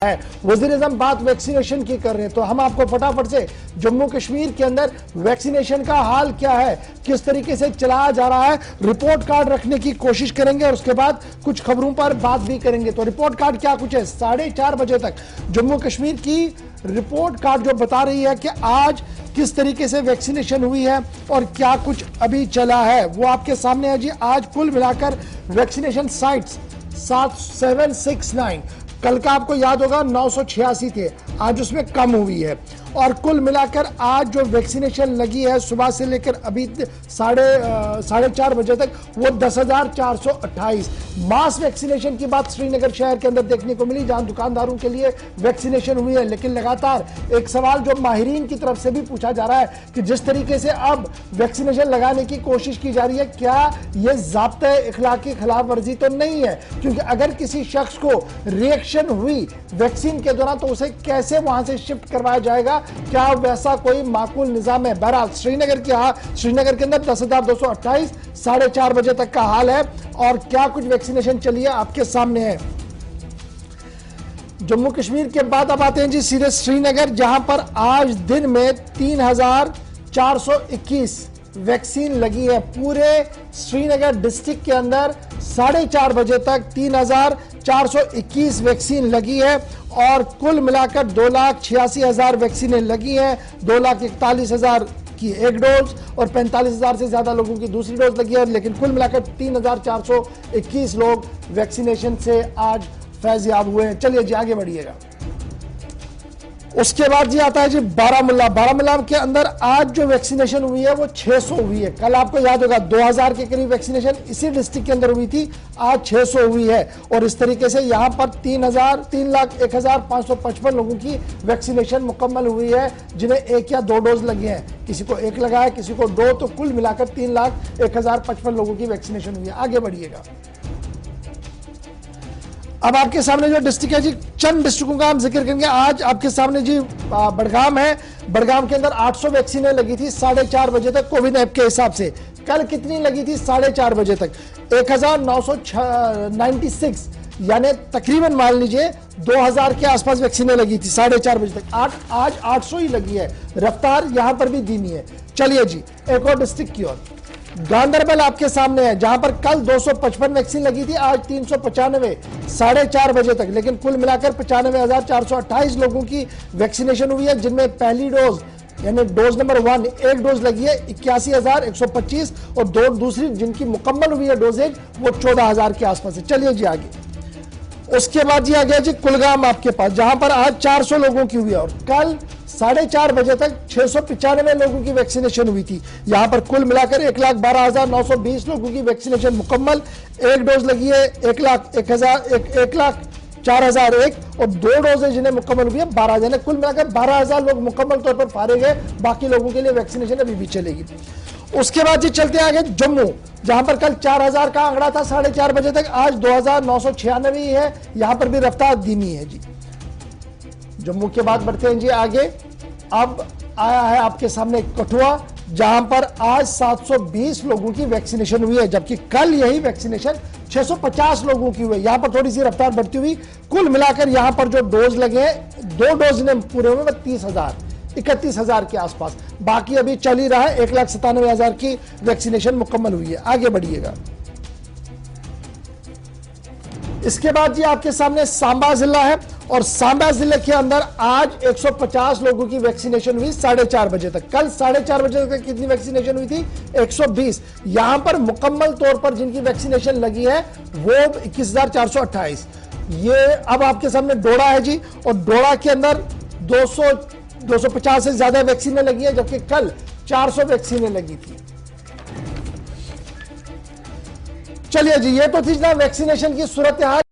है। वज़ीर-ए-आज़म बात वैक्सीनेशन की कर रहे हैं, तो हम आपको फटाफट से जम्मू कश्मीर के अंदर वैक्सीनेशन का हाल क्या है, किस तरीके से चलाया जा रहा है, रिपोर्ट कार्ड रखने की कोशिश करेंगे और उसके बाद कुछ खबरों पर बात भी करेंगे। तो रिपोर्ट कार्ड क्या कुछ है, 4:30 बजे तक जम्मू कश्मीर की रिपोर्ट कार्ड जो बता रही है कि आज किस तरीके से वैक्सीनेशन हुई है और क्या कुछ अभी चला है वो आपके सामने है जी। आज कुल मिलाकर वैक्सीनेशन साइट्स 769, कल का आपको याद होगा 986 थे, आज उसमें कम हुई है। और कुल मिलाकर आज जो वैक्सीनेशन लगी है सुबह से लेकर अभी 4:30 बजे तक वो 10,428 मास वैक्सीनेशन की बात श्रीनगर शहर के अंदर देखने को मिली, जहां दुकानदारों के लिए वैक्सीनेशन हुई है। लेकिन लगातार एक सवाल जो माहिरीन की तरफ से भी पूछा जा रहा है कि जिस तरीके से अब वैक्सीनेशन लगाने की कोशिश की जा रही है, क्या यह ज़ाब्ते इखलाकी खिलाफ वर्जी तो नहीं है? क्योंकि अगर किसी शख्स को रिएक्शन हुई वैक्सीन के दौरान तो उसे कैसे वहां से शिफ्ट करवाया जाएगा, क्या वैसा कोई माकूल निजाम है? बहरहाल श्रीनगर के अंदर 10,228 4:30 बजे तक का हाल है और क्या कुछ वैक्सीनेशन चली है आपके सामने है। जम्मू कश्मीर के बाद अब आते हैं जी सीधे श्रीनगर, जहां पर आज दिन में 3,421 वैक्सीन लगी है। पूरे श्रीनगर डिस्ट्रिक्ट के अंदर 4:30 बजे तक 3,421 वैक्सीन लगी है और कुल मिलाकर 2,86,000 वैक्सीनें लगी हैं। 2,41,000 की एक डोज और 45,000 से ज्यादा लोगों की दूसरी डोज लगी है। लेकिन कुल मिलाकर 3,421 लोग वैक्सीनेशन से आज फैज़याब हुए हैं। चलिए जी आगे बढ़िएगा। उसके बाद जी आता है जी बारामूला के अंदर आज जो वैक्सीनेशन हुई है वो 600 हुई है। कल आपको याद होगा 2000 के करीब वैक्सीनेशन इसी डिस्ट्रिक्ट के अंदर हुई थी, आज 600 हुई है। और इस तरीके से यहां पर 3,01,555 लोगों की वैक्सीनेशन मुकम्मल हुई है, जिन्हें 1 या 2 डोज लगे हैं। किसी को 1 लगा है, किसी को 2, तो कुल मिलाकर 3,01,055 लोगों की वैक्सीनेशन हुई है। आगे बढ़िएगा। अब आपके सामने जो डिस्ट्रिक्ट है जी, चंद डिस्ट्रिक्टों का हम जिक्र करेंगे। आज आपके सामने जी बड़गाम है, बड़गाम के अंदर 800 वैक्सीनें लगी थी 4:30 बजे तक कोविड ऐप के हिसाब से। कल कितनी लगी थी 4:30 बजे तक? 1,996, यानी तकरीबन मान लीजिए 2,000 के आसपास वैक्सीनें लगी थी 4:30 बजे तक। आज 800 ही लगी है, रफ्तार यहां पर भी धीमी है। चलिए जी एक और डिस्ट्रिक्ट की ओर, गांदरबल आपके सामने है, जहां पर कल 255 वैक्सीन लगी थी, आज 395 4:30 बजे तक। लेकिन कुल मिलाकर 95,428 लोगों की वैक्सीनेशन हुई है, जिनमें पहली डोज यानी डोज नंबर 1 1 डोज लगी है 81,125 और दूसरी जिनकी मुकम्मल हुई है डोजेज वो 14,000 के आसपास है। चलिए जी आगे। उसके बाद जी आ गया जी कुलगाम आपके पास, जहां पर आज 400 लोगों की हुई है और कल 4:30 बजे तक 695 लोगों की वैक्सीनेशन हुई थी। यहां पर कुल मिलाकर 1,12,920 लोगों की वैक्सीनेशन मुकम्मल। 1 डोज लगी है 1,04,001 और 2 डोजेज जिन्हें मुकम्मल हुई है 12,000। कुल मिलाकर 12,000 लोग मुकम्मल तौर पर फारिग है, बाकी लोगों के लिए वैक्सीनेशन अभी भी चलेगी। उसके बाद जी चलते आगे जम्मू, जहां पर कल 4,000 का आंकड़ा था 4:30 बजे तक, आज 2,996 है। यहां पर भी रफ्तार धीमी है जी। जम्मू के बाद बढ़ते हैं जी आगे। अब आया है आपके सामने कठुआ, जहां पर आज 720 लोगों की वैक्सीनेशन हुई है, जबकि कल यही वैक्सीनेशन 650 लोगों की हुई है। यहां पर थोड़ी सी रफ्तार बढ़ती हुई, कुल मिलाकर यहां पर जो डोज लगे हैं 2 डोज ने पूरे हुए 31,000 के आसपास। बाकी अभी चल ही रहा है, 1,97,000 की वैक्सीनेशन मुकम्मल हुई है। आगे बढ़िएगा। इसके बाद जी आपके सामने सांबा जिला है और सांबा जिले के अंदर आज 150 लोगों की वैक्सीनेशन हुई 4:30 बजे तक। कल 4:30 बजे तक कितनी वैक्सीनेशन हुई थी? 120। यहां पर मुकम्मल तौर पर जिनकी वैक्सीनेशन लगी है वो 21,428। ये अब आपके सामने डोडा है जी, और डोडा के अंदर 250 से ज्यादा वैक्सीनें लगी है, जबकि कल 400 वैक्सीनें लगी थी। चलिए जी ये तो थी ना वैक्सीनेशन की सूरत हाल।